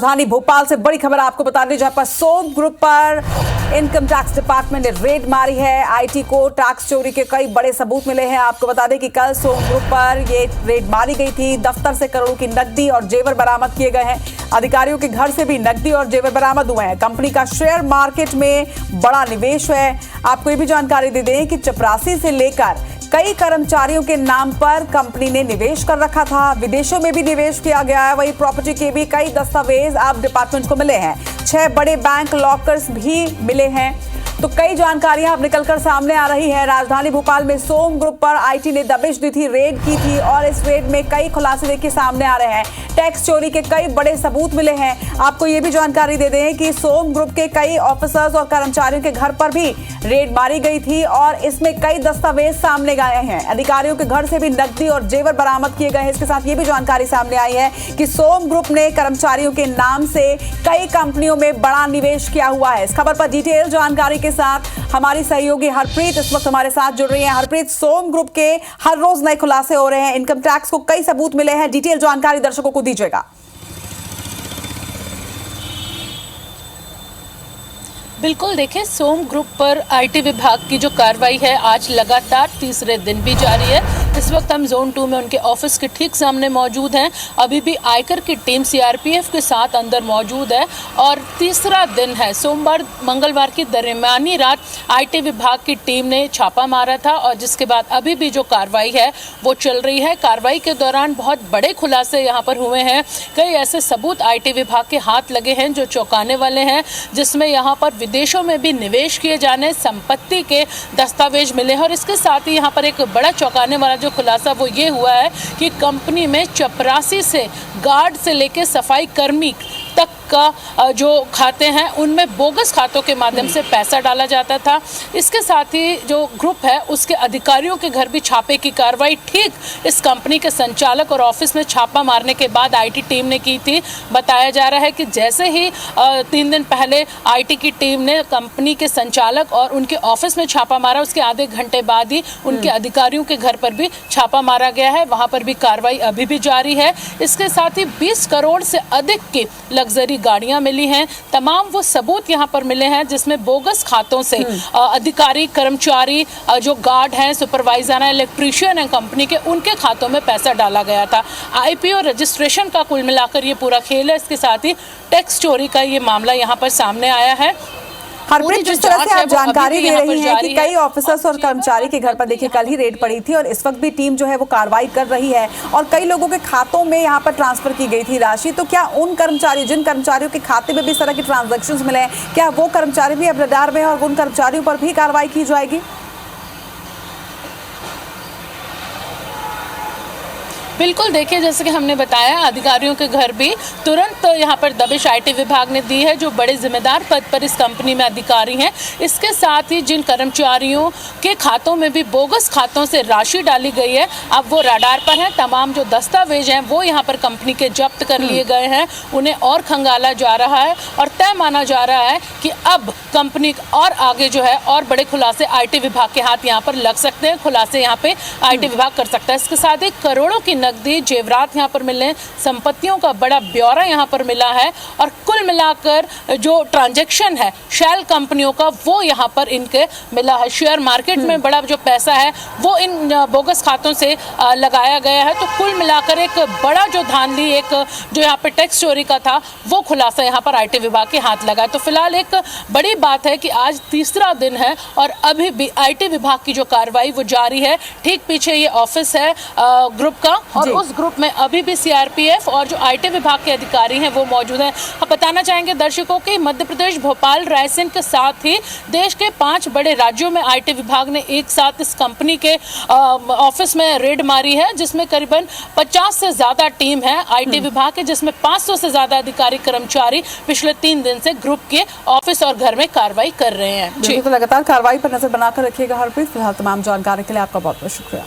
राजधानी भोपाल से बड़ी खबर आपको बता दें, जहां पर सोम ग्रुप पर इनकम टैक्स डिपार्टमेंट ने रेड मारी है। आईटी को टैक्स चोरी के कई बड़े सबूत मिले हैं। आपको बता दें कि कल सोम ग्रुप पर ये रेड मारी गई थी। दफ्तर से करोड़ों की नकदी और जेवर बरामद किए गए हैं। अधिकारियों के घर से भी नकदी और जेवर बरामद हुए हैं। कंपनी का शेयर मार्केट में बड़ा निवेश है। आपको ये भी जानकारी दे दें कि चपरासी से लेकर कई कर्मचारियों के नाम पर कंपनी ने निवेश कर रखा था। विदेशों में भी निवेश किया गया है। वही प्रॉपर्टी के भी कई दस्तावेज अब डिपार्टमेंट को मिले हैं। 6 बड़े बैंक लॉकर्स भी मिले हैं। तो कई जानकारियां अब निकलकर सामने आ रही है। राजधानी भोपाल में सोम ग्रुप पर आईटी ने दबिश दी थी, रेड की थी और इस रेड में कई खुलासे देखिए सामने आ रहे हैं। टैक्स चोरी के कई बड़े सबूत मिले हैं। आपको ये भी जानकारी दे दें कि सोम ग्रुप के कई ऑफिसर्स और कर्मचारियों के घर पर भी रेड मारी गई थी और इसमें कई दस्तावेज सामने आए हैं। अधिकारियों के घर से भी नकदी और जेवर बरामद किए गए हैं। इसके साथ ये भी जानकारी सामने आई है कि सोम ग्रुप ने कर्मचारियों के नाम से कई कंपनियों में बड़ा निवेश किया हुआ है। इस खबर पर डिटेल जानकारी के साथ हमारी सहयोगी हरप्रीत इस वक्त हमारे साथ जुड़ रही हैं। हरप्रीत, सोम ग्रुप के हर रोज नए खुलासे हो रहे हैं। इनकम टैक्स को कई सबूत मिले हैं। डिटेल जानकारी दर्शकों को दीजिएगा। बिल्कुल, देखिए, सोम ग्रुप पर आईटी विभाग की जो कार्रवाई है आज लगातार तीसरे दिन भी जारी है। इस वक्त हम जोन 2 में उनके ऑफिस के ठीक सामने मौजूद हैं। अभी भी आयकर की टीम सीआरपीएफ के साथ अंदर मौजूद है और तीसरा दिन है। सोमवार मंगलवार की दरमियानी रात आईटी विभाग की टीम ने छापा मारा था और जिसके बाद अभी भी जो कार्रवाई है वो चल रही है। कार्रवाई के दौरान बहुत बड़े खुलासे यहाँ पर हुए हैं। कई ऐसे सबूत आईटी विभाग के हाथ लगे हैं जो चौंकाने वाले हैं, जिसमें यहाँ पर विदेशों में भी निवेश किए जाने, संपत्ति के दस्तावेज मिले हैं। और इसके साथ ही यहाँ पर एक बड़ा चौंकाने वाला जो खुलासा वो ये हुआ है कि कंपनी में चपरासी से गार्ड से लेकर सफाई कर्मी तक का जो खाते हैं उनमें बोगस खातों के माध्यम से पैसा डाला जाता था। इसके साथ ही जो ग्रुप है उसके अधिकारियों के घर भी छापे की कार्रवाई ठीक इस कंपनी के संचालक और ऑफिस में छापा मारने के बाद आईटी टीम ने की थी। बताया जा रहा है कि जैसे ही 3 दिन पहले आईटी की टीम ने कंपनी के संचालक और उनके ऑफिस में छापा मारा, उसके आधे घंटे बाद ही उनके अधिकारियों के घर पर भी छापा मारा गया है। वहां पर भी कार्रवाई अभी भी जारी है। इसके साथ ही 20 करोड़ से अधिक की लग्जरी गाड़ियां मिली हैं। तमाम वो सबूत यहां पर मिले हैं जिसमें बोगस खातों से अधिकारी, कर्मचारी, जो गार्ड हैं, सुपरवाइजर हैं, इलेक्ट्रीशियन हैं कंपनी के, उनके खातों में पैसा डाला गया था। आईपीओ रजिस्ट्रेशन का कुल मिलाकर ये पूरा खेल है। इसके साथ ही टैक्स चोरी का ये मामला यहाँ पर सामने आया है। हरप्रीत, जिस तरह से आप जानकारी दे रही हैं कि कई ऑफिसर्स और कर्मचारी के घर पर देखिए कल ही रेड पड़ी थी और इस वक्त भी टीम जो है वो कार्रवाई कर रही है और कई लोगों के खातों में यहाँ पर ट्रांसफर की गई थी राशि, तो क्या उन कर्मचारी, जिन कर्मचारियों के खाते में भी इस तरह के ट्रांजैक्शंस मिले हैं, क्या वो कर्मचारी भी अब रडार में है और उन कर्मचारियों पर भी कार्रवाई की जाएगी? बिल्कुल, देखिए, जैसे कि हमने बताया, अधिकारियों के घर भी तुरंत यहाँ पर दबिश आईटी विभाग ने दी है जो बड़े जिम्मेदार पद पर इस कंपनी में अधिकारी हैं। इसके साथ ही जिन कर्मचारियों के खातों में भी बोगस खातों से राशि डाली गई है, अब वो रडार पर हैं। तमाम जो दस्तावेज हैं वो यहाँ पर कंपनी के जब्त कर लिए गए हैं। उन्हें और खंगाला जा रहा है और तय माना जा रहा है कि अब कंपनी और आगे जो है और बड़े खुलासे आईटी विभाग के हाथ यहाँ पर लग सकते हैं। खुलासे यहाँ पे आईटी विभाग कर सकता है। इसके साथ ही करोड़ों की नकदी, जेवरात यहाँ पर मिले, संपत्तियों का बड़ा ब्यौरा यहाँ पर मिला है और कुल मिलाकर जो ट्रांजैक्शन है शेल कंपनियों का वो यहाँ पर इनके मिला है। शेयर मार्केट में बड़ा जो पैसा है वो इन बोगस खातों से लगाया गया है। तो कुल मिलाकर एक बड़ा जो धांधली, एक जो यहाँ पे टैक्स चोरी का था, वो खुलासा यहाँ पर आईटी विभाग के हाथ लगा है। तो फिलहाल एक बड़ी बात है कि आज तीसरा दिन है और अभी भी आईटी विभाग की जो कार्रवाई वो जारी है। ठीक पीछे ये ऑफिस है ग्रुप का और उस ग्रुप में अभी भी सीआरपीएफ और जो आईटी विभाग के अधिकारी हैं वो मौजूद हैं। हम बताना चाहेंगे दर्शकों कि मध्य प्रदेश, भोपाल, रायसेन के साथ ही देश के 5 बड़े राज्यों में आईटी विभाग ने एक साथ इस कंपनी के ऑफिस में रेड मारी है, जिसमें करीबन 50 से ज्यादा टीम है आईटी विभाग के, जिसमें 500 से ज्यादा अधिकारी, कर्मचारी पिछले 3 दिन से ग्रुप के ऑफिस और घर में कार्रवाई कर रहे हैं। तो लगातार कार्रवाई पर नजर बनाकर रखिएगा हरप्रीत। फिलहाल तमाम जानकारी के लिए आपका बहुत बहुत शुक्रिया।